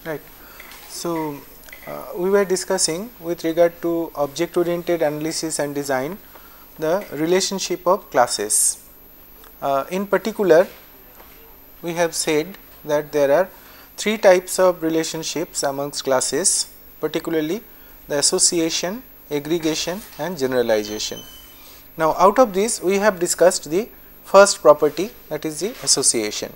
Right. So, we were discussing with regard to object oriented analysis and design the relationship of classes. In particular, we have said that there are three types of relationships amongst classes, particularly the association, aggregation and generalization. Now, out of this we have discussed the first property, that is the association,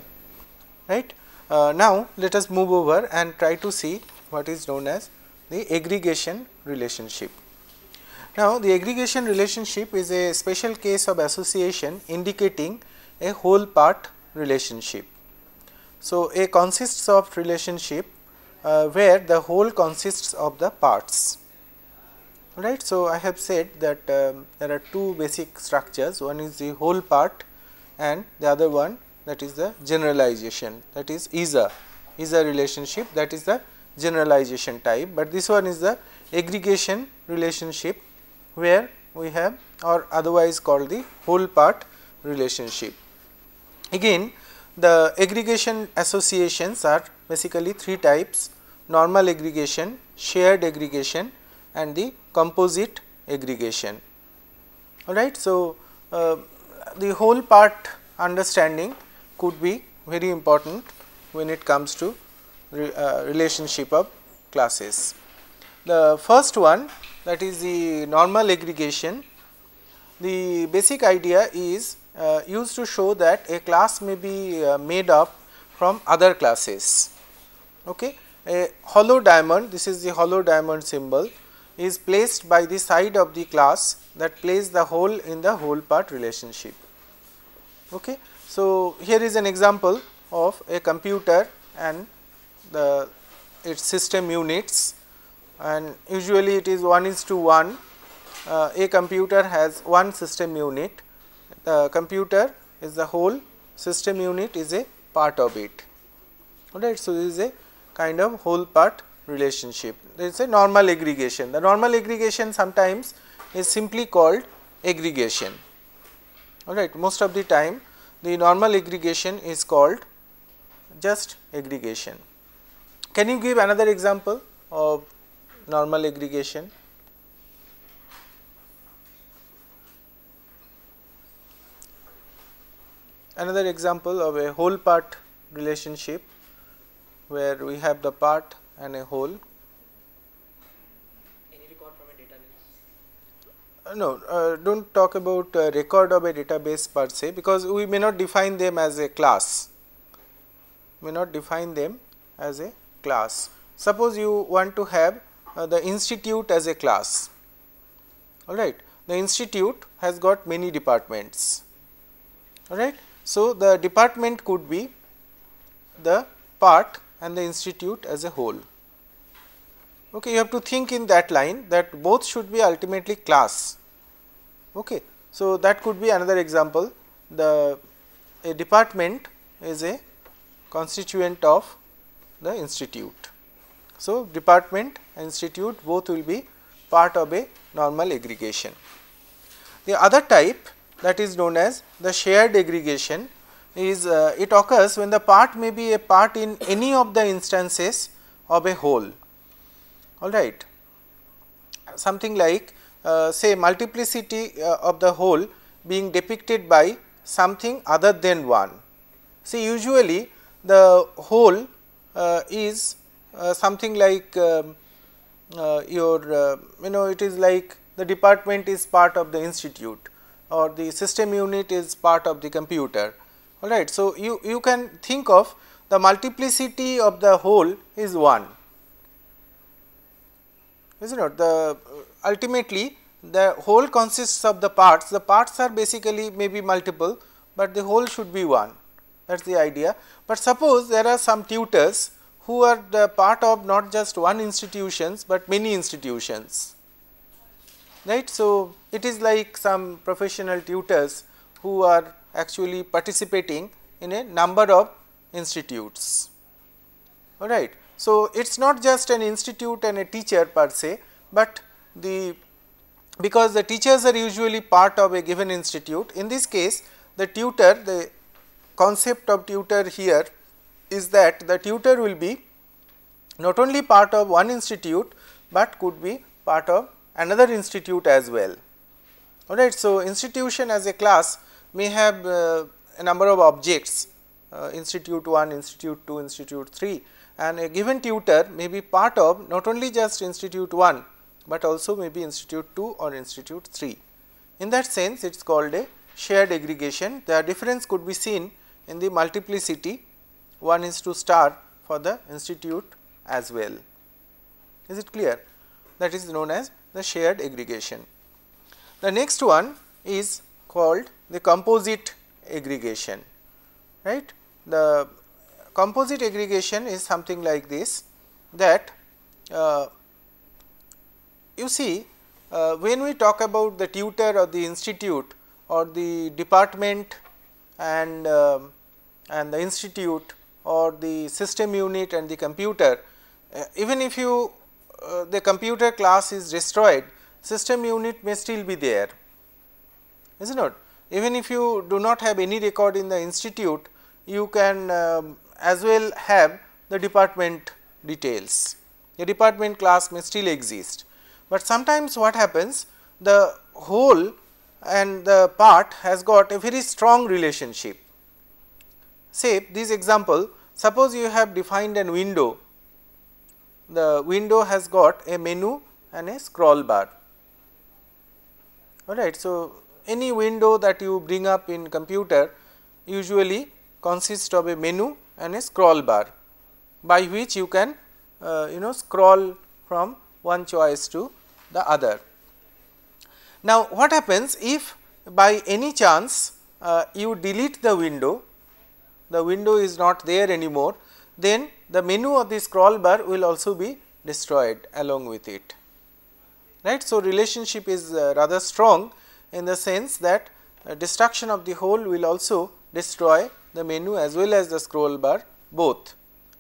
right. Now, let us move over and try to see what is known as the aggregation relationship. Now, the aggregation relationship is a special case of association indicating a whole part relationship. So, A consists of relationship where the whole consists of the parts, right. So, I have said that there are two basic structures, one is the whole part and the other one, that is the generalization, that is a relationship, that is the generalization type, but this one is the aggregation relationship where we have, or otherwise called the whole part relationship. Again, the aggregation associations are basically three types: normal aggregation, shared aggregation and the composite aggregation. Alright. So, the whole part understanding could be very important when it comes to relationship of classes. The first one, that is the normal aggregation. The basic idea is used to show that a class may be made up from other classes. Okay. A hollow diamond, this is the hollow diamond symbol, is placed by the side of the class that plays the whole in the whole part relationship. Okay. So, here is an example of a computer and its system units, and usually it is 1:1. A computer has one system unit, the computer is the whole, system unit is a part of it. Alright. So, this is a kind of whole part relationship. There is a normal aggregation. The normal aggregation sometimes is simply called aggregation. Alright. Most of the time the normal aggregation is called just aggregation. Can you give another example of normal aggregation? Another example of a whole part relationship where we have the part and a whole. Any record from a database? No, do not talk about record of a database per se, because we may not define them as a class, Suppose you want to have the institute as a class, alright. The institute has got many departments, alright. So, the department could be the part and the institute as a whole. Okay, you have to think in that line that both should be ultimately class. Okay. So, that could be another example. A department is a constituent of the institute. So, department and institute both will be part of a normal aggregation. The other type, that is known as the shared aggregation, is it occurs when the part may be a part in any of the instances of a whole. Alright. Something like say multiplicity of the whole being depicted by something other than 1. See, usually the whole is something like it is like the department is part of the institute, or the system unit is part of the computer. Alright. So, you can think of the multiplicity of the whole is 1, is it not? The ultimately the whole consists of the parts are basically maybe multiple, but the whole should be 1, that is the idea. But suppose there are some tutors who are the part of not just one institutions, but many institutions, right. So, it is like some professional tutors who are actually participating in a number of institutes, alright. So, it is not just an institute and a teacher per se, but because the teachers are usually part of a given institute. In this case, the tutor, the concept of tutor here is that the tutor will be not only part of one institute, but could be part of another institute as well. Alright. So, institution as a class may have a number of objects, institute 1, institute 2, institute 3, and a given tutor may be part of not only just institute 1, but also may be institute 2 or institute 3. In that sense, it is called a shared aggregation. The difference could be seen in the multiplicity 1 is to star for the institute as well. Is it clear? That is known as the shared aggregation. The next one is called the composite aggregation, right. The composite aggregation is something like this, that you see when we talk about the tutor or the institute or the department and the institute or the system unit and the computer, even if you the computer class is destroyed, system unit may still be there, is it not? Even if you do not have any record in the institute, you can as well have the department details. The department class may still exist, but sometimes what happens, the whole and the part has got a very strong relationship. Say this example, suppose you have defined an window, the window has got a menu and a scroll bar. Alright. So, any window that you bring up in computer usually consists of a menu and a scroll bar, by which you can scroll from one choice to the other. Now, what happens if by any chance you delete the window is not there anymore, then the menu of the scroll bar will also be destroyed along with it, right. So, relationship is rather strong in the sense that destruction of the whole will also destroy the menu as well as the scroll bar both.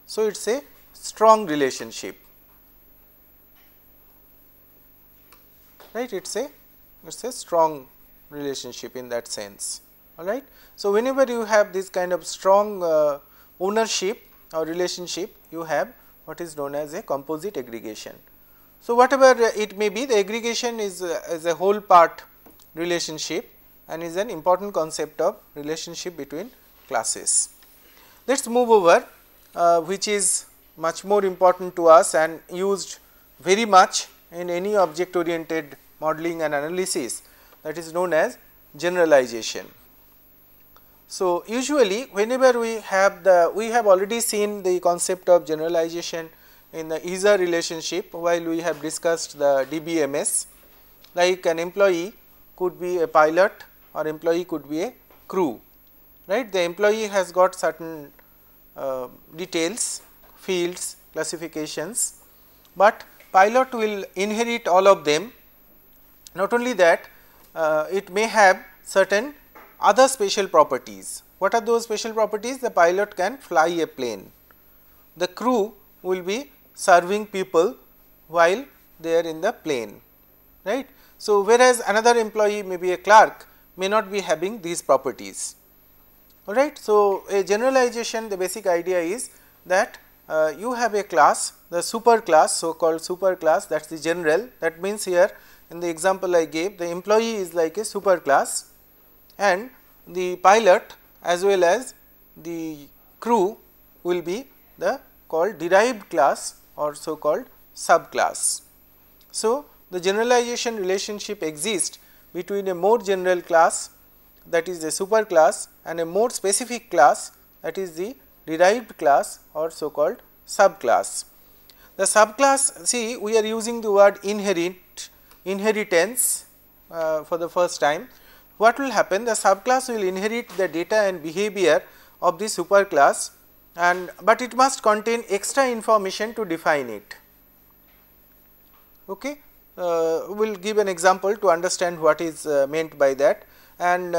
So, it is a strong relationship, right. It is a strong relationship in that sense, alright. So, whenever you have this kind of strong ownership or relationship, you have what is known as a composite aggregation. So, whatever it may be, the aggregation is a whole part relationship and is an important concept of relationship between classes. Let us move over which is much more important to us and used very much in any object oriented modeling and analysis, that is known as generalization. So, usually whenever we have already seen the concept of generalization in the ISA relationship while we have discussed the DBMS, like an employee could be a pilot or employee could be a crew, right. The employee has got certain details, fields, classifications, but pilot will inherit all of them. Not only that, it may have certain other special properties. What are those special properties? The pilot can fly a plane, the crew will be serving people while they are in the plane, right. So, whereas another employee may be a clerk may not be having these properties, alright. So, a generalization, the basic idea is that you have a class, the superclass, so called superclass, that is the general. That means, here in the example I gave, the employee is like a superclass and the pilot as well as the crew will be the called derived class or so called subclass. So, the generalization relationship exists between a more general class, that is the superclass, and a more specific class, that is the derived class or so called subclass. The subclass, see, we are using the word inheritance for the first time. What will happen? The subclass will inherit the data and behavior of the superclass, but it must contain extra information to define it. Okay. We will give an example to understand what is meant by that. And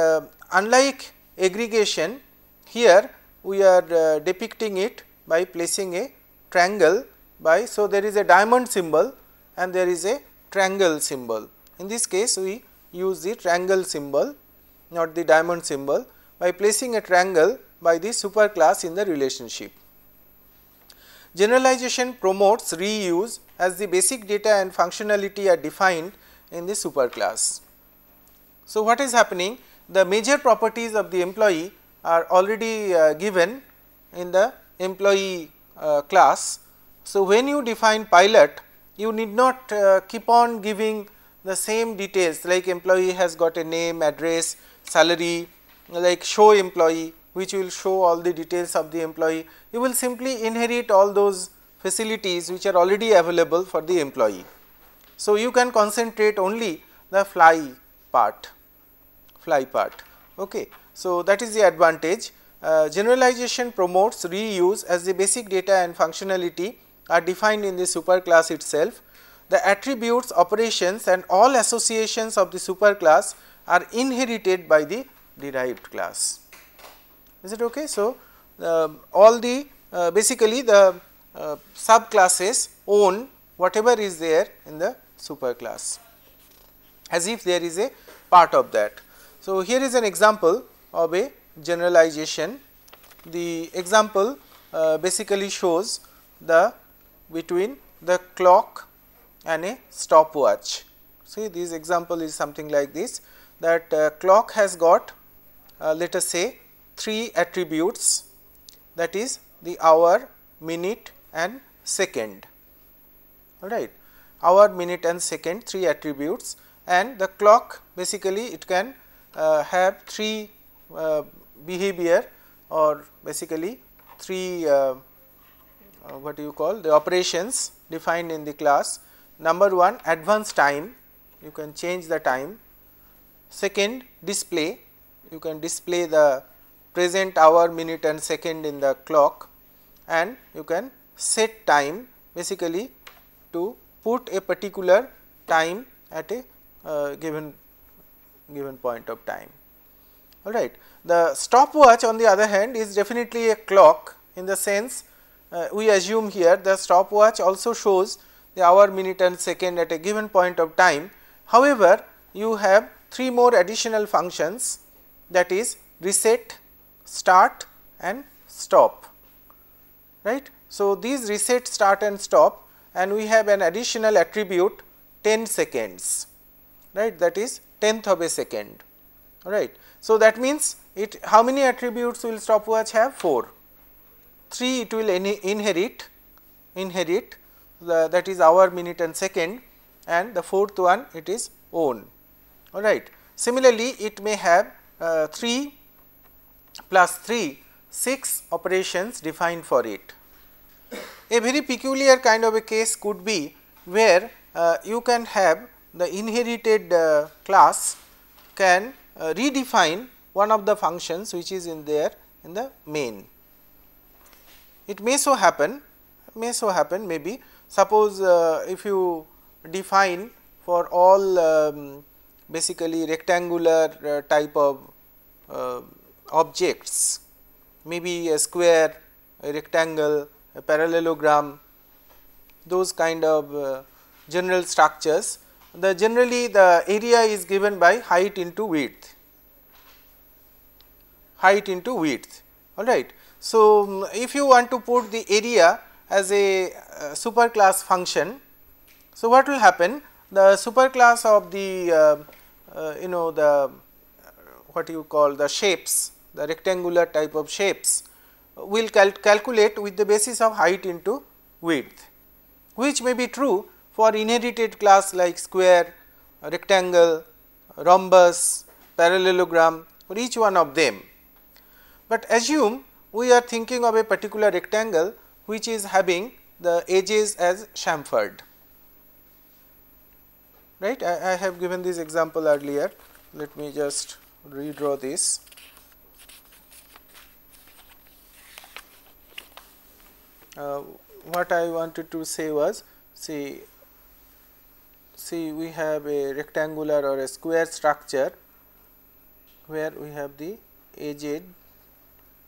unlike aggregation, here we are depicting it by placing a triangle by, so there is a diamond symbol and there is a triangle symbol. In this case, we use the triangle symbol, not the diamond symbol, by placing a triangle by the superclass in the relationship. generalization promotes reuse as the basic data and functionality are defined in the superclass. So, what is happening? The major properties of the employee are already given in the employee class. So, when you define pilot, you need not keep on giving the same details like employee has got a name, address, salary, like show employee, which will show all the details of the employee. You will simply inherit all those facilities which are already available for the employee. So, you can concentrate only the fly part. Okay. So, that is the advantage. Generalization promotes reuse as the basic data and functionality are defined in the superclass itself. The attributes, operations and all associations of the superclass are inherited by the derived class. Is it okay? So, all the basically the subclasses own whatever is there in the superclass, as if there is a part of that. So, here is an example of a generalization. The example basically shows the between the clock and a stopwatch. See, this example is something like this, that clock has got let us say 3 attributes, that is the hour, minute and second, all right. Hour, minute and second, 3 attributes, and the clock basically it can have 3 behavior or basically 3 what do you call the operations defined in the class. Number 1, advance time, you can change the time. Second, display, you can display the present hour, minute and second in the clock, and you can set time basically to put a particular time at a given point of time, all right. The stopwatch on the other hand is definitely a clock, in the sense we assume here the stopwatch also shows the hour, minute and second at a given point of time. However, you have 3 more additional functions, that is reset, start and stop, right. So, these reset, start and stop, and we have an additional attribute 10 seconds, right, that is 10th of a second, all right. So, that means it, how many attributes will stopwatch have? 4. 3 it will inherit that is hour, minute and second, and the 4th one it is own, all right. Similarly, it may have 3 plus 3, 6 operations defined for it. A very peculiar kind of a case could be where you can have the inherited class can redefine one of the functions which is in there in the main. It may so happen maybe, suppose if you define for all basically rectangular type of objects, maybe a square, a rectangle, a parallelogram, those kind of general structures, generally the area is given by height into width, all right. So, if you want to put the area as a superclass function, so what will happen? The superclass of the you know the what you call the shapes, the rectangular type of shapes will calculate with the basis of height into width, which may be true for inherited class like square, rectangle, rhombus, parallelogram, for each one of them. But assume we are thinking of a particular rectangle which is having the edges as chamfered, right. I have given this example earlier, let me just redraw this. What I wanted to say was, see we have a rectangular or a square structure where we have the edged.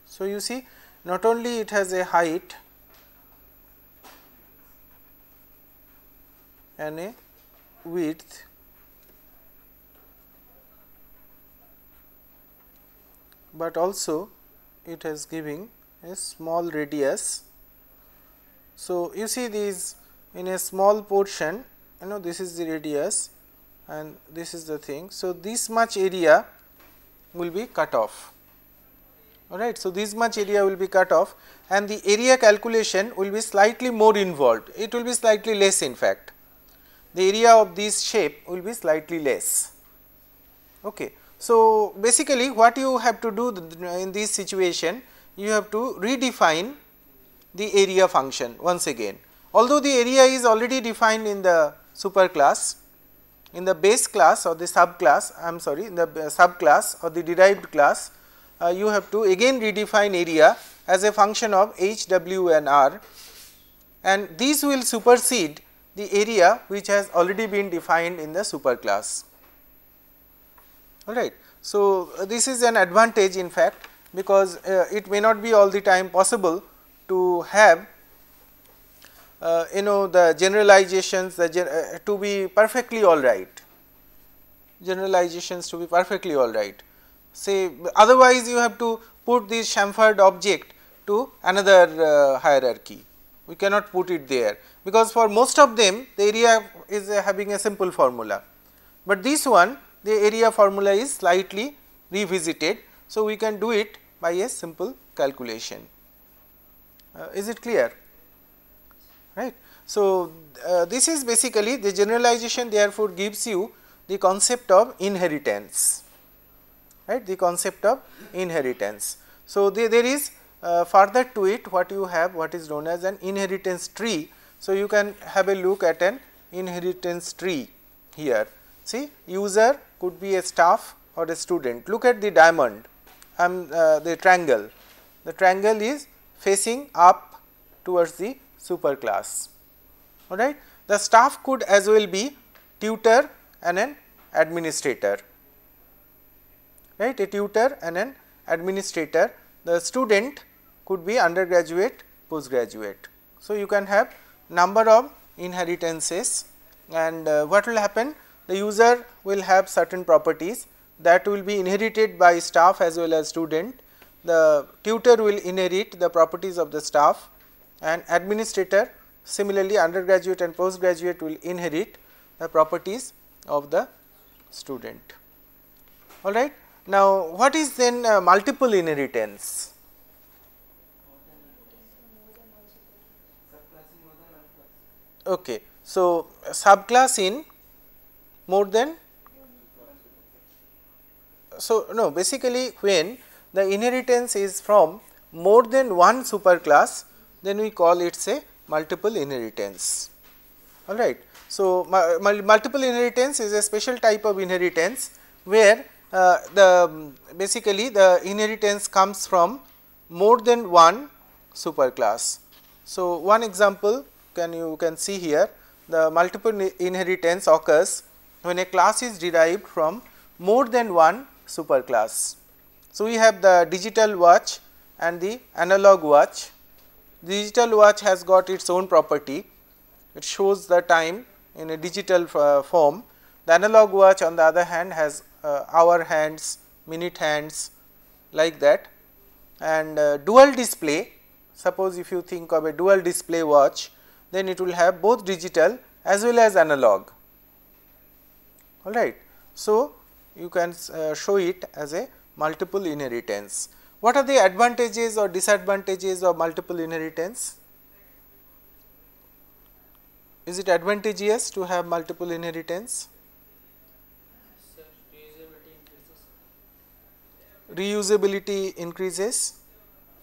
So, you see not only it has a height and a width, but also it has giving a small radius. So, you see these in a small portion, you know, this is the radius and this is the thing. So, this much area will be cut off, alright. So, this much area will be cut off and the area calculation will be slightly more involved, it will be slightly less in fact, the area of this shape will be slightly less. Okay. So, basically what you have to do in this situation, you have to redefine the area function once again. Although the area is already defined in the superclass, in the base class or the subclass, I am sorry, in the subclass or the derived class, you have to again redefine area as a function of h, w and r, and these will supersede the area which has already been defined in the superclass. Alright. So, this is an advantage in fact, because it may not be all the time possible to have you know, the generalizations to be perfectly alright, generalizations to be perfectly alright. Say otherwise you have to put this chamfered object to another hierarchy, we cannot put it there, because for most of them the area is having a simple formula, but this one the area formula is slightly revisited. So, we can do it by a simple calculation. Is it clear? Right. So, this is basically the generalization, therefore, gives you the concept of inheritance, right, the concept of inheritance. So, there is further to it what you have, what is known as an inheritance tree. So, you can have a look at an inheritance tree here. See, user could be a staff or a student. Look at the diamond, the triangle. The triangle is facing up towards the superclass. Alright. The staff could as well be tutor and an administrator, right, a tutor and an administrator. The student could be undergraduate, postgraduate. So, you can have number of inheritances, and what will happen? The user will have certain properties that will be inherited by staff as well as student. The tutor will inherit the properties of the staff, and administrator similarly undergraduate and postgraduate will inherit the properties of the student. Alright. Now, what is then multiple inheritance? Okay. So, subclass in more than, so no, basically when the inheritance is from more than one superclass, then we call it a multiple inheritance. Alright. So, multiple inheritance is a special type of inheritance where basically the inheritance comes from more than one superclass. So, one example you can see here, the multiple inheritance occurs when a class is derived from more than one superclass. So, we have the digital watch and the analog watch. The digital watch has got its own property, it shows the time in a digital form. The analog watch on the other hand has hour hands, minute hands, like that, and dual display. Suppose if you think of a dual display watch, then it will have both digital as well as analog. Alright. So, you can show it as a multiple inheritance. What are the advantages or disadvantages of multiple inheritance? Is it advantageous to have multiple inheritance? Sir, reusability increases. Reusability increases,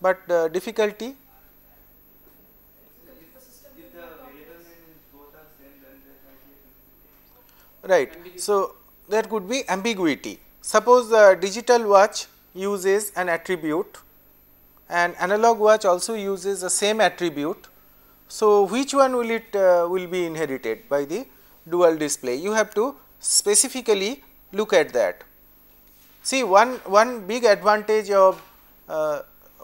but difficulty? Right. So, there could be ambiguity. Suppose the digital watch uses an attribute and analog watch also uses the same attribute. So, which one will it will be inherited by the dual display? You have to specifically look at that. See, one big advantage of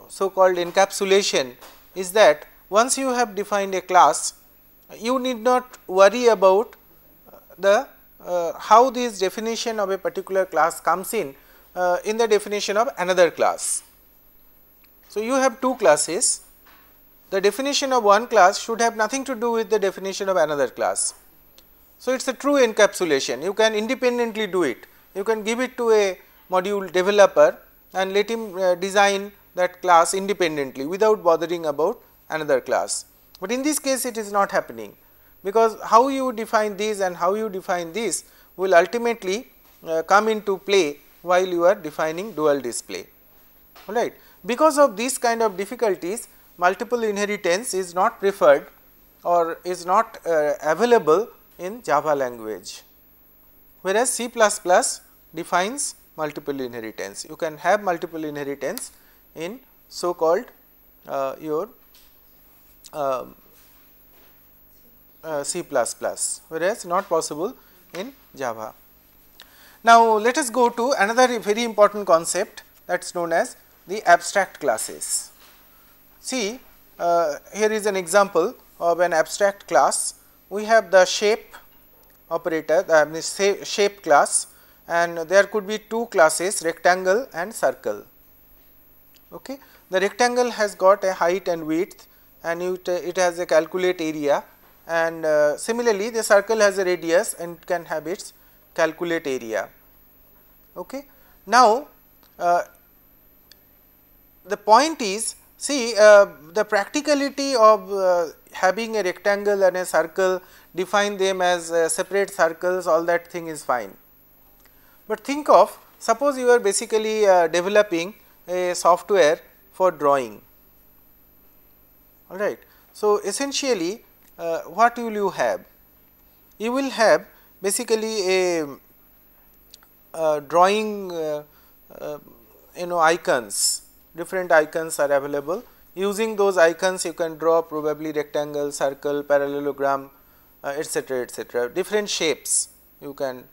so called encapsulation is that once you have defined a class, you need not worry about the how this definition of a particular class comes in the definition of another class. So, you have two classes, the definition of one class should have nothing to do with the definition of another class. So, it is a true encapsulation, you can independently do it, you can give it to a module developer and let him design that class independently without bothering about another class. But in this case it is not happening, because how you define this and how you define this will ultimately come into play while you are defining dual display. Alright. Because of these kind of difficulties, multiple inheritance is not preferred or is not available in Java language, whereas C++ defines multiple inheritance. You can have multiple inheritance in so called your C++, whereas not possible in Java. Now, let us go to another very important concept, that is known as the abstract classes. See, here is an example of an abstract class. We have the shape operator, the shape class, and there could be two classes, rectangle and circle. Okay. The rectangle has got a height and width, and it has a calculate area, and similarly the circle has a radius and can have its calculate area. Okay. Now, the point is, see, the practicality of having a rectangle and a circle, define them as separate circles, all that thing is fine. But think of, suppose you are basically developing a software for drawing, alright. So, essentially what will you have? You will have basically a drawing icons, different icons are available. Using those icons you can draw probably rectangle, circle, parallelogram, etc., different shapes you can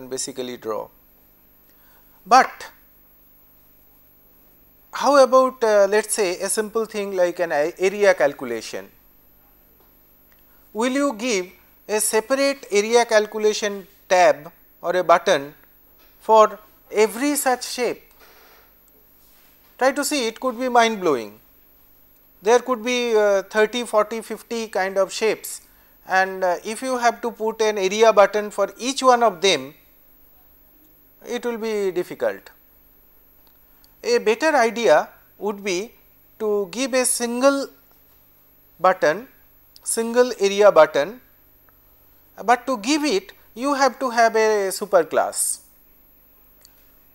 basically draw. But how about let us say a simple thing like an area calculation? Will you give a separate area calculation tab or a button for every such shape? Try to see, it could be mind blowing. There could be 30, 40, 50 kind of shapes, and if you have to put an area button for each one of them, it will be difficult. A better idea would be to give a single button, single area button, but to give it you have to have a superclass.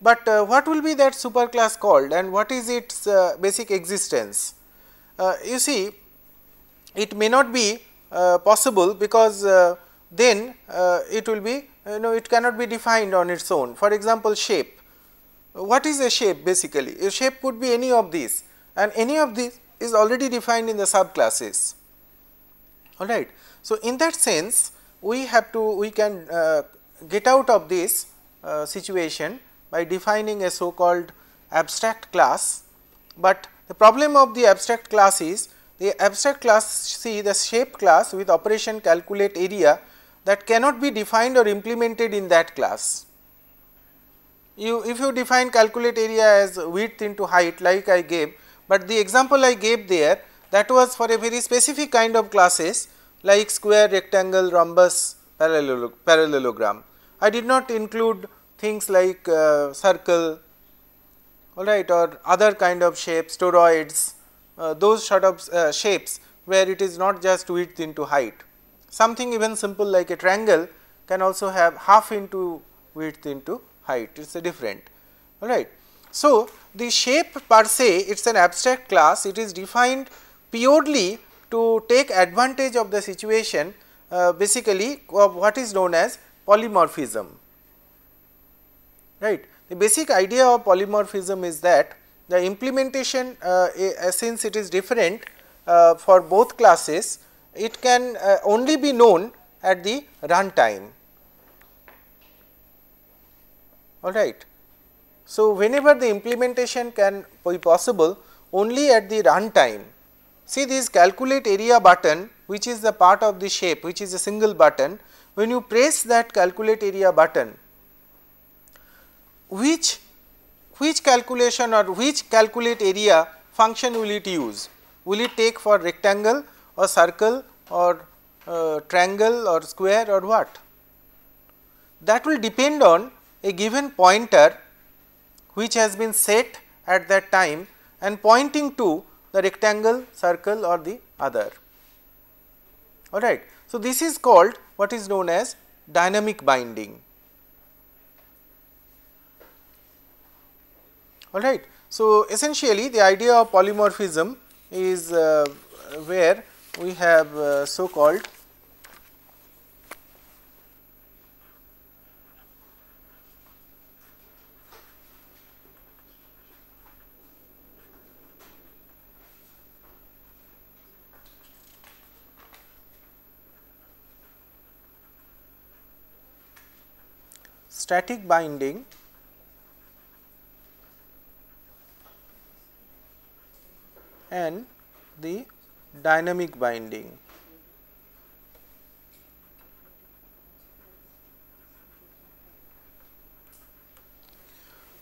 But what will be that superclass called, and what is its basic existence? You see, it may not be possible, because then it will be, it cannot be defined on its own. For example, shape. What is a shape basically? A shape could be any of these, and any of these is already defined in the subclasses. Alright. So, in that sense we can get out of this situation by defining a so called abstract class. But the problem of the abstract class is, the abstract class, see, the shape class with operation calculate area, that cannot be defined or implemented in that class. If you define calculate area as width into height like I gave, but the example I gave there, that was for a very specific kind of classes like square, rectangle, rhombus, parallelogram. I did not include things like circle, alright, or other kind of shapes, toroids, those sort of shapes where it is not just width into height. Something even simple like a triangle can also have half into width into height, it is a different, alright. So, the shape per se, it is an abstract class, it is defined purely to take advantage of the situation, basically of what is known as polymorphism, right. The basic idea of polymorphism is that the implementation, since it is different for both classes, it can only be known at the runtime, alright. So, whenever the implementation can be possible, only at the runtime. See, this calculate area button, which is the part of the shape, which is a single button, when you press that calculate area button, which calculation or which calculate area function will it use? will it take for rectangle or circle or triangle or square or what? That will depend on a given pointer which has been set at that time and pointing to the rectangle, circle or the other. Alright. So, this is called what is known as dynamic binding. Alright. So, essentially the idea of polymorphism is where we have so called static binding and the dynamic binding.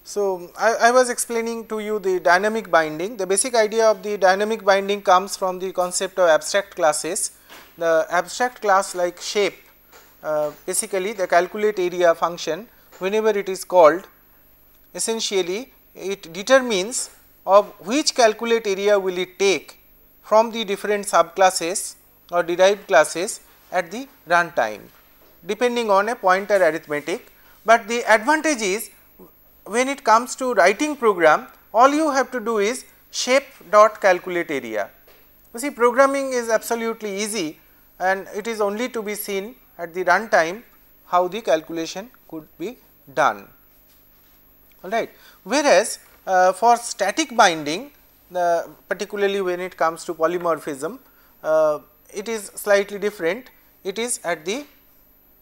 So, I was explaining to you the dynamic binding. The basic idea of the dynamic binding comes from the concept of abstract classes. The abstract class like shape, basically the calculate area function, whenever it is called, essentially it determines of which calculate area will it take from the different subclasses or derived classes at the runtime, depending on a pointer arithmetic. But the advantage is, when it comes to writing program, all you have to do is shape dot calculate area. You see, programming is absolutely easy and it is only to be seen at the runtime how the calculation could be done. Alright. Whereas, for static binding, particularly when it comes to polymorphism, it is slightly different. It is at the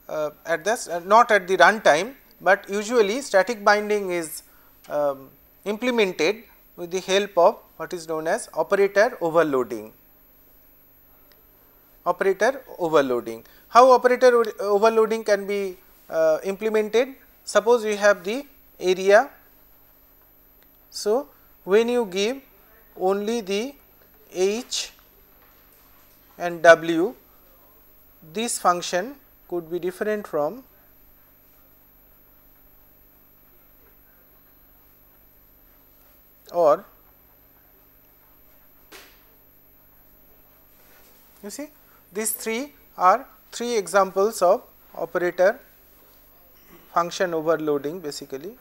not at the runtime, but usually static binding is implemented with the help of what is known as operator overloading. Operator overloading. How operator overloading can be implemented? Suppose we have the area. So, when you give only the h and w, this function could be different from or, you see, these three are three examples of operator function overloading basically.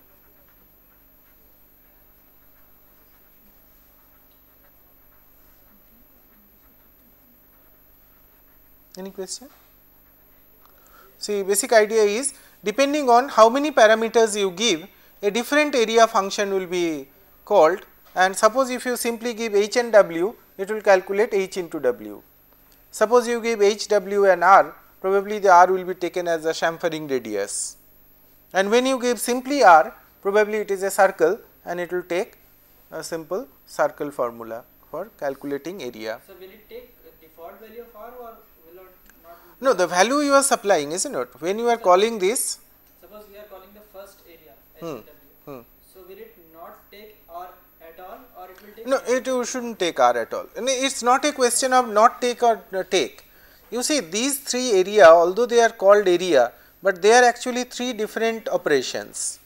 Any question? See, basic idea is, depending on how many parameters you give, a different area function will be called, and suppose if you simply give h and w, it will calculate h into w. Suppose you give h, w and r, probably the r will be taken as a chamfering radius, and when you give simply r, probably it is a circle and it will take a simple circle formula for calculating area. So, will it take a default value of r or will it not? No, the value you are supplying, isn't it? When you are calling this, Suppose we are calling the first area h and w. So, will it not take r at all or it will take? no, it should not take r at all. And it is not a question of not take or take. You see, these three area, although they are called area, but they are actually three different operations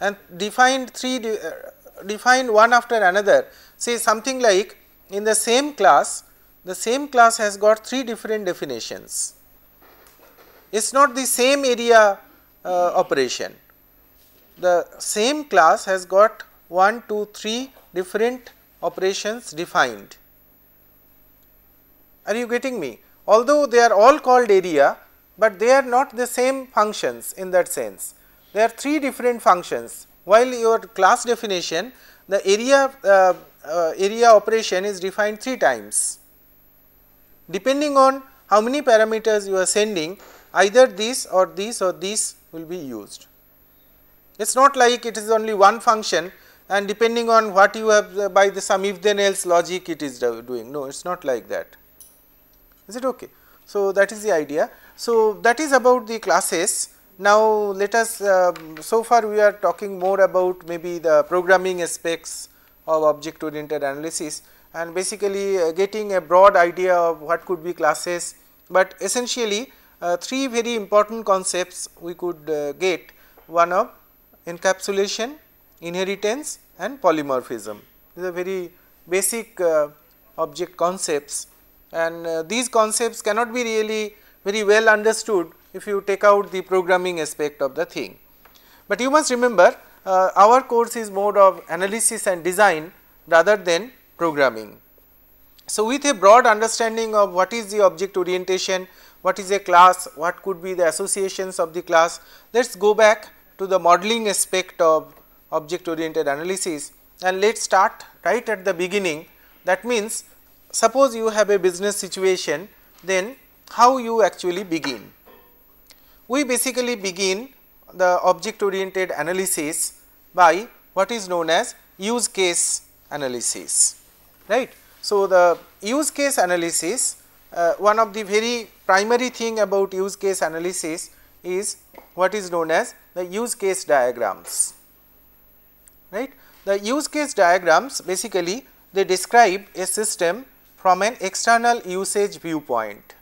and defined defined one after another. Say something like, in the same class has got three different definitions. It is not the same area operation. The same class has got 1, 2, 3 different operations defined. Are you getting me? Although they are all called area, but they are not the same functions in that sense. There are three different functions, while your class definition, the area operation is defined 3 times. Depending on how many parameters you are sending, either this or this or this will be used. It is not like it is only one function and depending on what you have by the some if then else logic it is doing. No, it is not like that. Is it okay? So, that is the idea. So, that is about the classes. Now, let us so far we are talking more about maybe the programming aspects of object oriented analysis. and basically getting a broad idea of what could be classes, but essentially three very important concepts we could get, one of encapsulation, inheritance and polymorphism. These are very basic object concepts, and these concepts cannot be really very well understood if you take out the programming aspect of the thing. But you must remember our course is more of analysis and design rather than programming. So, with a broad understanding of what is the object orientation, what is a class, what could be the associations of the class, let us go back to the modeling aspect of object oriented analysis, and let us start right at the beginning. That means, suppose you have a business situation, then how you actually begin? We basically begin the object oriented analysis by what is known as use case analysis, right. So, the use case analysis, one of the very primary thing about use case analysis is what is known as the use case diagrams, right. The use case diagrams basically they describe a system from an external usage viewpoint.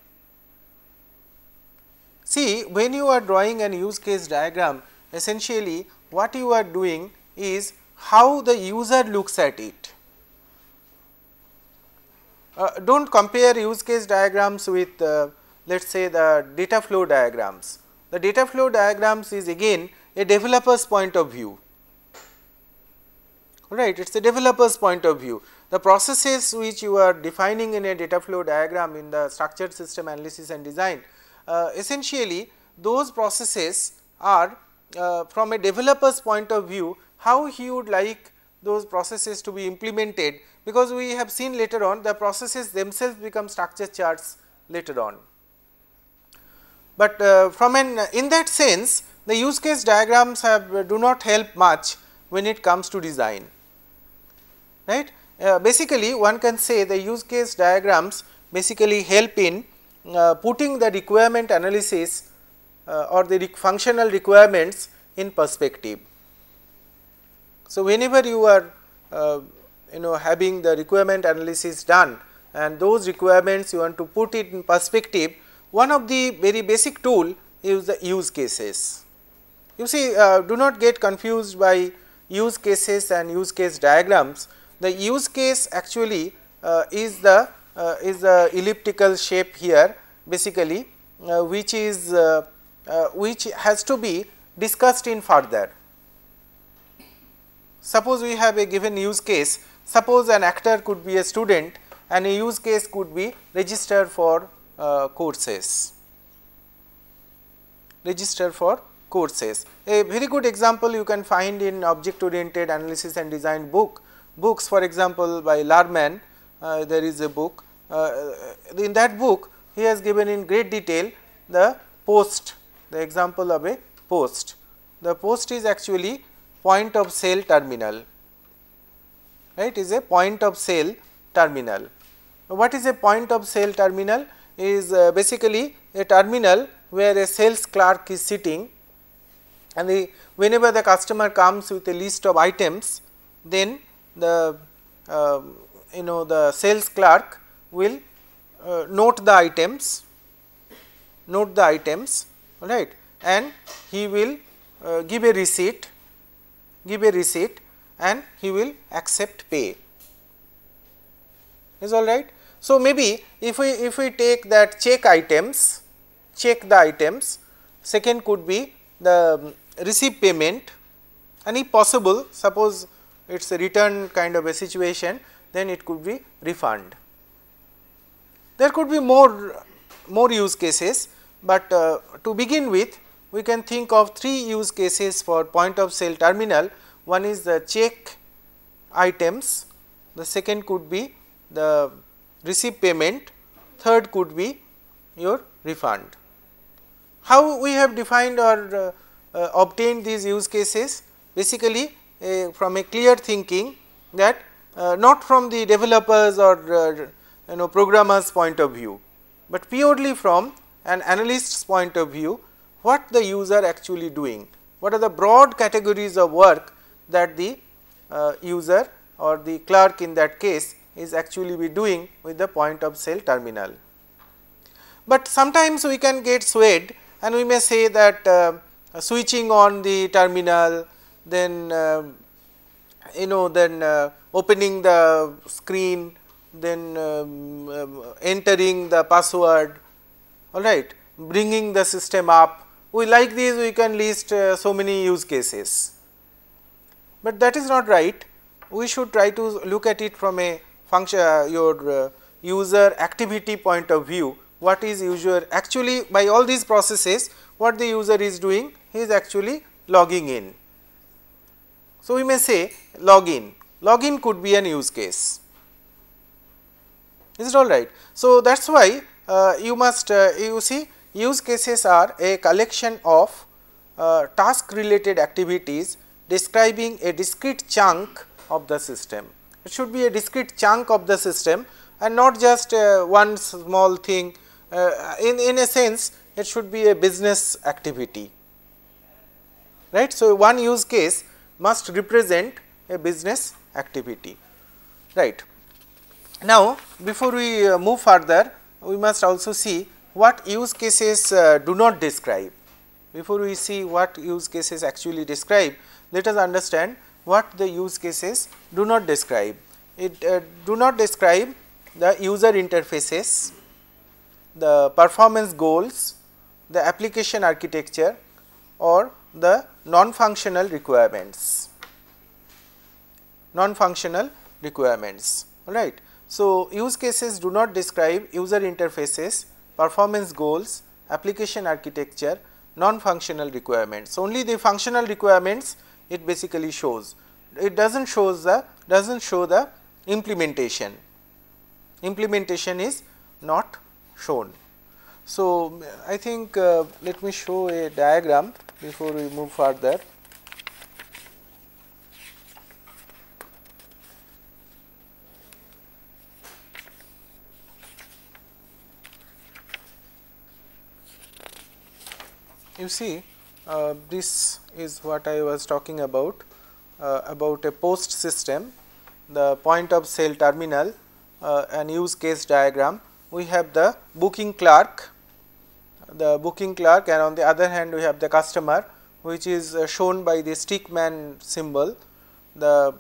See, when you are drawing an use case diagram, essentially what you are doing is how the user looks at it. Do not compare use case diagrams with let us say the data flow diagrams. The data flow diagrams is again a developer's point of view, right. It is a developer's point of view. The processes which you are defining in a data flow diagram in the structured system analysis and design, essentially those processes are from a developer's point of view, how he would like those processes to be implemented, because we have seen later on the processes themselves become structure charts later on. But from an in that sense the use case diagrams do not help much when it comes to design, right. Basically one can say the use case diagrams basically help in putting the requirement analysis or the functional requirements in perspective. So, whenever you are having the requirement analysis done and those requirements you want to put it in perspective, one of the very basic tool is the use cases. You see, do not get confused by use cases and use case diagrams. The use case actually is the elliptical shape here basically, which has to be discussed in further. Suppose we have a given use case, suppose an actor could be a student and a use case could be register for courses. Register for courses. A very good example you can find in object oriented analysis and design books, for example by Larman, there is a book. In that book he has given in great detail the post, the example of a post. The post is actually point of sale terminal, right, is a point of sale terminal. What is a point of sale terminal? Is basically a terminal where a sales clerk is sitting, and whenever the customer comes with a list of items, then the the sales clerk will note the items, right, and he will give a receipt, and he will accept pay. Is all right. So, maybe if we take that check the items, second could be the receive payment, and if possible, suppose it is a return kind of a situation, then it could be refund. There could be more use cases, but to begin with we can think of three use cases for point of sale terminal. One is the check items, the second could be the receive payment, third could be your refund. How we have defined or obtained these use cases? Basically from a clear thinking that not from the developers or programmers point of view, but purely from an analyst's point of view, what the user actually doing, what are the broad categories of work that the user or the clerk in that case is actually be doing with the point of sale terminal. But sometimes we can get swayed and we may say that switching on the terminal, then then opening the screen, then entering the password, all right, bringing the system up. We like these, we can list so many use cases, but that is not right. We should try to look at it from a function your user activity point of view. What is user actually by all these processes, what the user is doing? He is actually logging in. So, we may say login. Login could be an use case. Is it all right? So, that is why you must you see use cases are a collection of task related activities describing a discrete chunk of the system. It should be a discrete chunk of the system and not just one small thing. In a sense, it should be a business activity, right. So, one use case must represent a business activity, right. Now, before we move further, we must also see what use cases do not describe. Before we see what use cases actually describe, let us understand what the use cases do not describe. It do not describe the user interfaces, the performance goals, the application architecture or the non-functional requirements, all right. So, use cases do not describe user interfaces, performance goals, application architecture, non-functional requirements. Only the functional requirements it basically shows. It does not show the implementation. Implementation is not shown. So, I think let me show a diagram before we move further. You see, this is what I was talking about a post system, the point of sale terminal, an use case diagram. We have the booking clerk, and on the other hand we have the customer, which is shown by the stickman symbol, the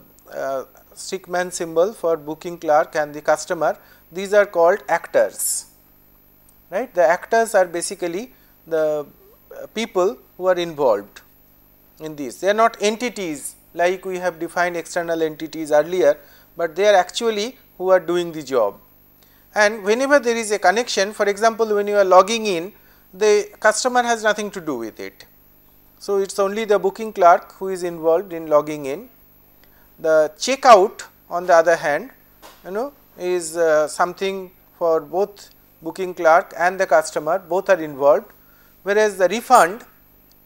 stickman symbol for booking clerk and the customer. These are called actors, right. The actors are basically the people who are involved in this. They are not entities like we have defined external entities earlier, but they are actually who are doing the job. And whenever there is a connection, for example, when you are logging in, the customer has nothing to do with it. So, it is only the booking clerk who is involved in logging in. The checkout on the other hand, is something for both booking clerk and the customer, both are involved, whereas the refund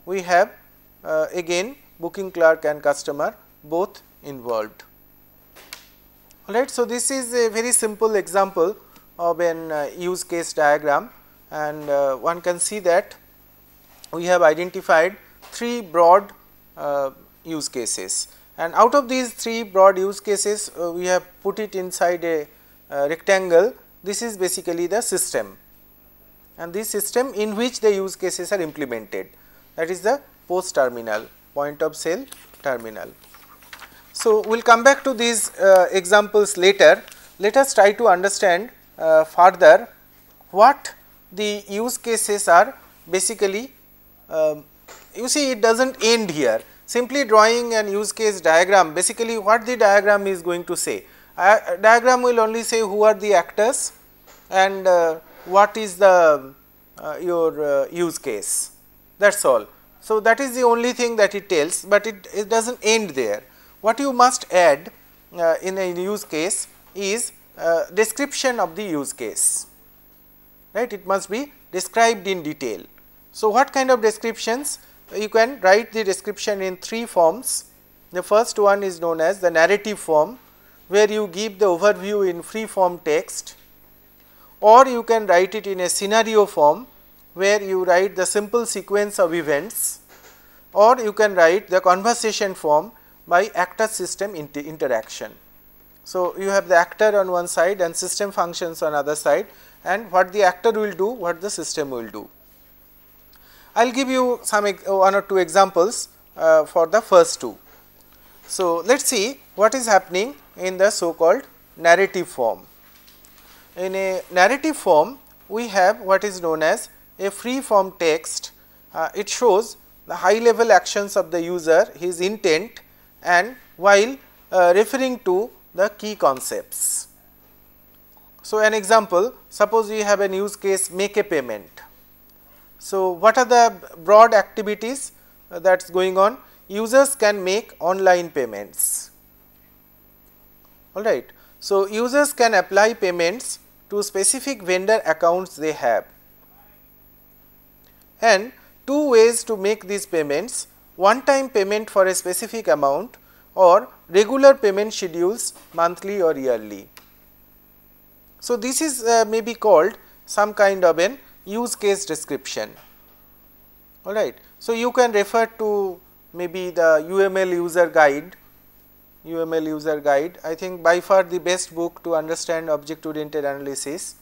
we have again booking clerk and customer both involved. All right. So, this is a very simple example of an use case diagram, and one can see that we have identified 3 broad use cases, and out of these 3 broad use cases we have put it inside a rectangle. This is basically the system, and this system in which the use cases are implemented, that is the post terminal, point of sale terminal. So, we will come back to these examples later. Let us try to understand further what the use cases are basically. You see, it does not end here. Simply drawing an use case diagram, basically what the diagram is going to say. Diagram will only say who are the actors and what is the your use case, that is all. So, that is the only thing that it tells, but it does not end there. What you must add in a use case is description of the use case, right. It must be described in detail. So, what kind of descriptions? You can write the description in 3 forms. The first one is known as the narrative form, where you give the overview in free form text, or you can write it in a scenario form, where you write the simple sequence of events, or you can write the conversation form by actor system interaction. So, you have the actor on one side and system functions on other side, and what the actor will do, what the system will do. I will give you some one or two examples for the first two. So, let us see what is happening in the so called narrative form. In a narrative form, we have what is known as a free form text. It shows the high level actions of the user, his intent, and while referring to the key concepts. So, an example, suppose we have a use case, make a payment. So, what are the broad activities that is going on? Users can make online payments, alright. So, users can apply payments to specific vendor accounts they have, and two ways to make these payments: one time payment for a specific amount or regular payment schedules monthly or yearly. So, this is may be called some kind of an use case description, alright. So, you can refer to maybe the UML user guide. I think by far the best book to understand object oriented analysis,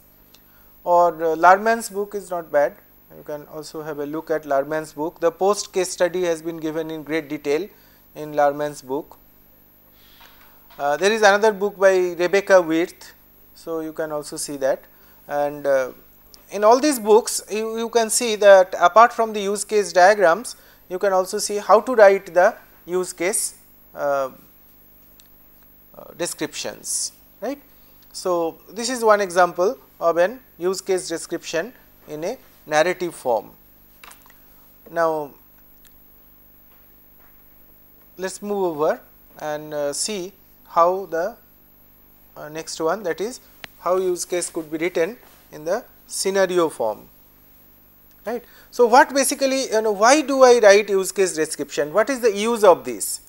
or Larman's book is not bad. You can also have a look at Larman's book. The post case study has been given in great detail in Larman's book. There is another book by Rebecca Wirth, so you can also see that. And in all these books, you can see that apart from the use case diagrams, you can also see how to write the use case descriptions, right. So, this is one example of an use case description in a narrative form. Now, let us move over and see how the next one, that is how use case could be written in the scenario form, right. So, what basically, why do I write use case description? What is the use of this?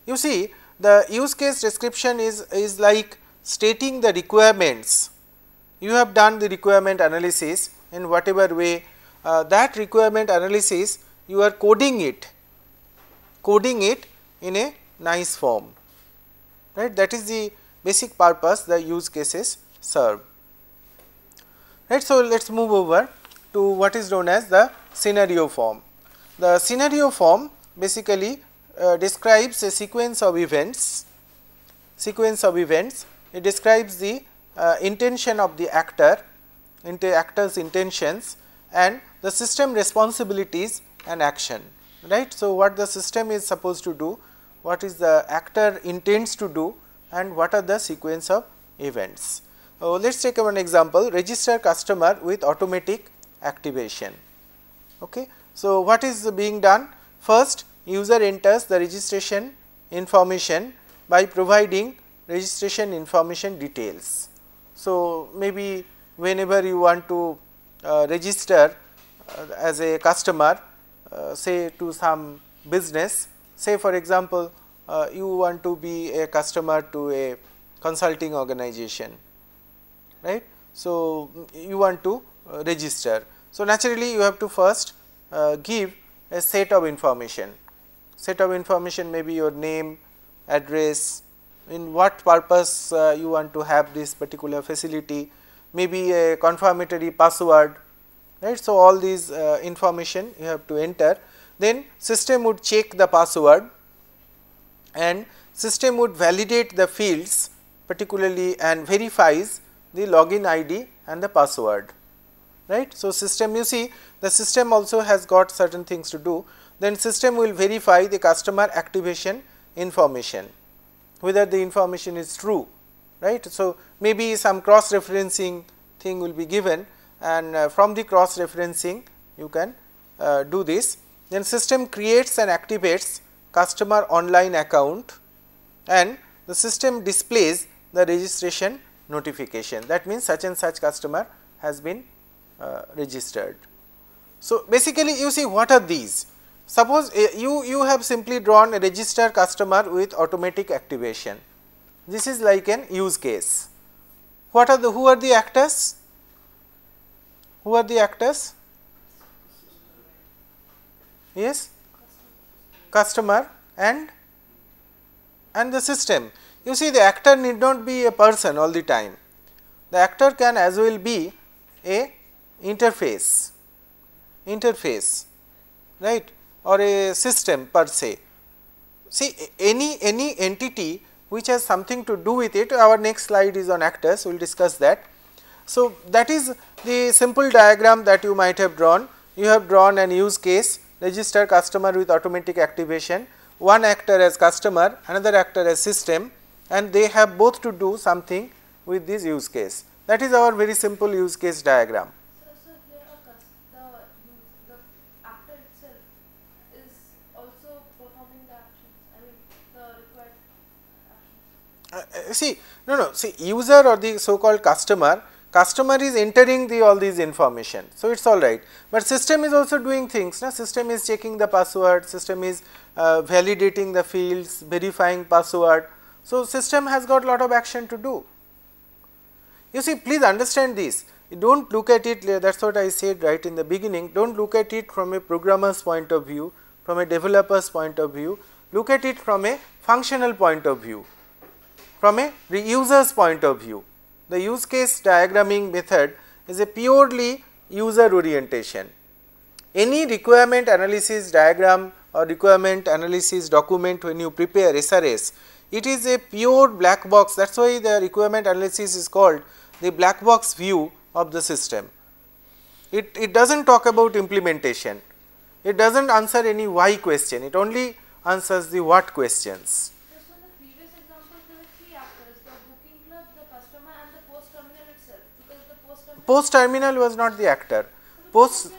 You see, the use case description is like stating the requirements. You have done the requirement analysis in whatever way, that requirement analysis you are coding it in a nice form, right. That is the basic purpose the use cases serve, right. So, let us move over to what is known as the scenario form. The scenario form basically describes a sequence of events. It describes the intention of the actor's intentions, and the system responsibilities and action, right. So, what the system is supposed to do, what is the actor intends to do, and what are the sequence of events. Let us take one example, register customer with automatic activation. Okay. So, what is being done? First, user enters the registration information by providing registration information details. So, maybe whenever you want to register as a customer, say to some business, say for example, you want to be a customer to a consulting organization, right. So, you want to register. So, naturally, you have to first give a set of information. May be your name, address, in what purpose you want to have this particular facility, maybe a confirmatory password, right. So, all these information you have to enter, then system would check the password and system would validate the fields particularly and verifies the login ID and the password, right. So, system, you see the system also has got certain things to do, then system will verify the customer activation information, whether the information is true, right. So, maybe some cross referencing thing will be given, and from the cross referencing you can do this. Then system creates and activates customer online account, and the system displays the registration notification, that means such and such customer has been registered. So, basically you see what are these. Suppose you have simply drawn a register customer with automatic activation. This is like an use case. What are the, who are the actors? Who are the actors? Yes, customer and the system. You see, the actor need not be a person all the time. The actor can as well be a interface, right, or a system per se. See, any entity which has something to do with it. Our next slide is on actors, we will discuss that. So, that is the simple diagram that you might have drawn. You have drawn an use case, register customer with automatic activation, one actor as customer, another actor as system, and they have both to do something with this use case. That is our very simple use case diagram. So here the actor itself is also performing the actions, I mean the required actions. See user or the so called customer is entering all these information. So, it is all right, but system is also doing things. System is checking the password, system is validating the fields, verifying password. So, system has got lot of action to do. You see, please understand this. You do not look at it, that is what I said right in the beginning, do not look at it from a programmer's point of view, from a developer's point of view, look at it from a functional point of view, from a user's point of view. The use case diagramming method is a purely user orientation. Any requirement analysis diagram or requirement analysis document when you prepare SRS, it is a pure black box. That is why the requirement analysis is called the black box view of the system. It does not talk about implementation, it does not answer any why question, it only answers the what questions. Just on the previous example, there were three actors: the booking clerk, the customer, and the post terminal itself. Because the Post terminal was not the actor. Post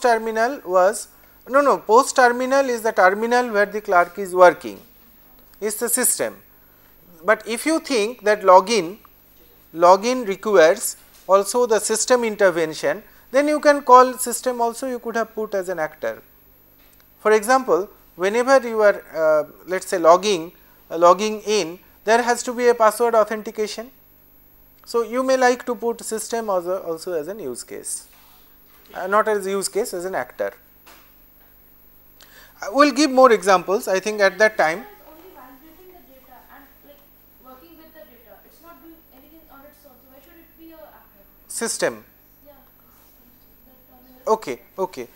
terminal was post terminal is the terminal where the clerk is working, is the system. But if you think that login requires also the system intervention, then you can call system also, you could have put as an actor. For example, whenever you are let us say logging in, there has to be a password authentication. So, you may like to put system also as an use case, not as a use case, as an actor. We will give more examples, I think at that time. only validating the data and like working with the data. It's not doing anything on its own. So why should it be a actor? System. Yeah. Okay. Working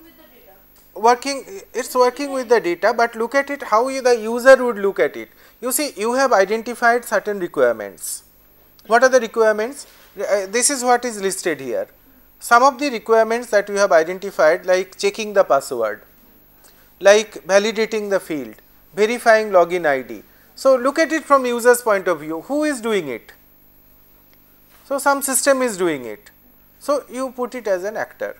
with the data. It is working with the data, but look at it how the user would look at it. You see, you have identified certain requirements. What are the requirements? This is what is listed here. Some of the requirements that you have identified, like checking the password, like validating the field, verifying login ID. So, look at it from user's point of view, who is doing it? So, some system is doing it. So, you put it as an actor,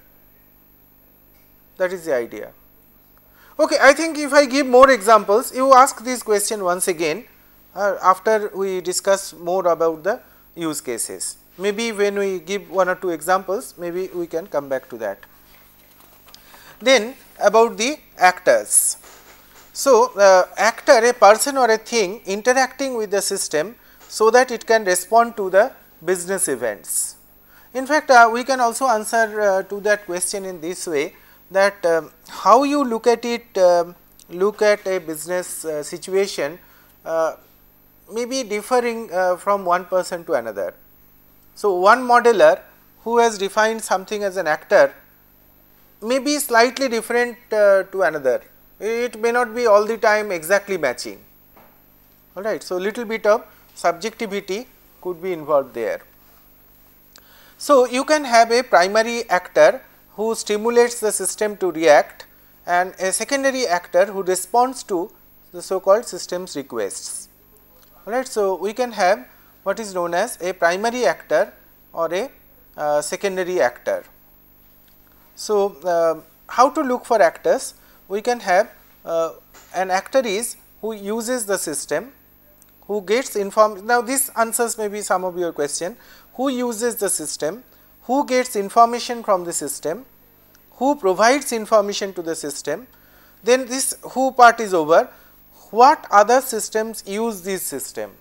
that is the idea. Okay, I think if I give more examples, you ask this question once again after we discuss more about the use cases. Maybe when we give one or two examples, maybe we can come back to that. Then about the actors. So, actor, a person or a thing interacting with the system so that it can respond to the business events. In fact, we can also answer to that question in this way, that how you look at it, look at a business situation may be differing from one person to another. So, one modeler who has defined something as an actor may be slightly different to another, it may not be all the time exactly matching, alright. So, little bit of subjectivity could be involved there. So, you can have a primary actor who stimulates the system to react and a secondary actor who responds to the so called system's requests, alright. So, we can have what is known as a primary actor or a secondary actor. So, how to look for actors? We can have an actor is who uses the system, who gets informed. Now, this answers maybe some of your question, who uses the system, who gets information from the system, who provides information to the system, then this who part is over, what other systems use this system,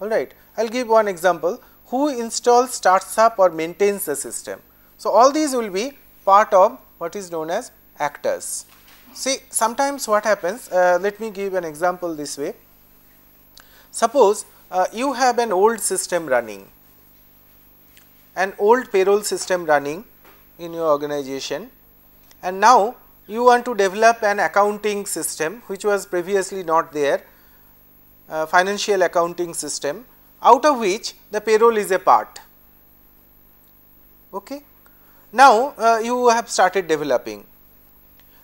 alright. I will give one example, who installs, starts up or maintains the system. So, all these will be part of what is known as actors. See, sometimes what happens, let me give an example this way. Suppose you have an old system running, an old payroll system running in your organization, and now you want to develop an accounting system which was previously not there, financial accounting system, out of which the payroll is a part. Okay. Now, you have started developing.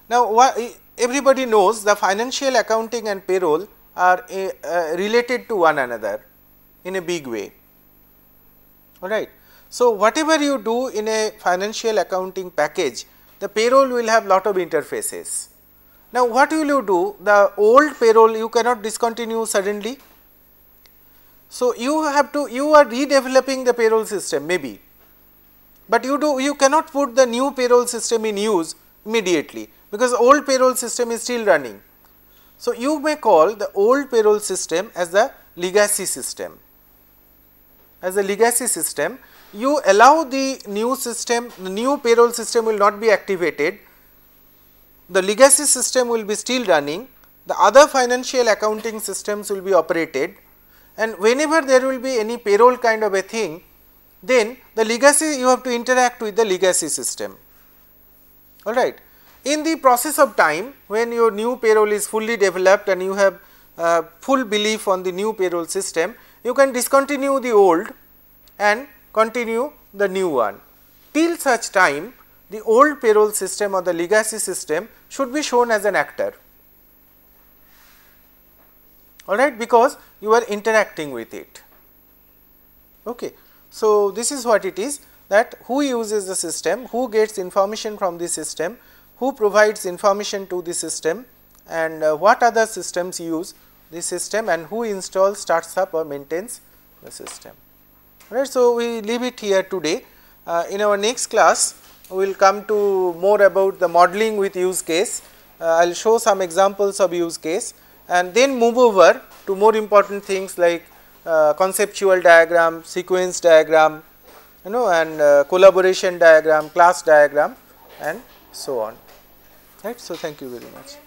Now, everybody knows the financial accounting and payroll are related to one another in a big way, alright. So, whatever you do in a financial accounting package, the payroll will have lot of interfaces. Now, what will you do? The old payroll you cannot discontinue suddenly. So, you have to, you are redeveloping the payroll system maybe, but you cannot put the new payroll system in use immediately, because the old payroll system is still running. So, you may call the old payroll system as the legacy system. As a legacy system, you allow the new system, the new payroll system will not be activated, the legacy system will be still running, the other financial accounting systems will be operated, and whenever there will be any payroll kind of a thing, then the legacy, you have to interact with the legacy system, alright. In the process of time, when your new payroll is fully developed and you have full belief on the new payroll system, you can discontinue the old and continue the new one. Till such time, the old payroll system or the legacy system should be shown as an actor, alright, because you are interacting with it. Okay. So, this is what it is, that who uses the system, who gets information from the system, who provides information to the system, and what other systems use the system, and who installs, starts up or maintains the system. Right. So, we leave it here today. In our next class, we will come to more about the modeling with use case. I will show some examples of use case, and then move over to more important things like conceptual diagram, sequence diagram, and collaboration diagram, class diagram, and so on. Right. So, thank you very much.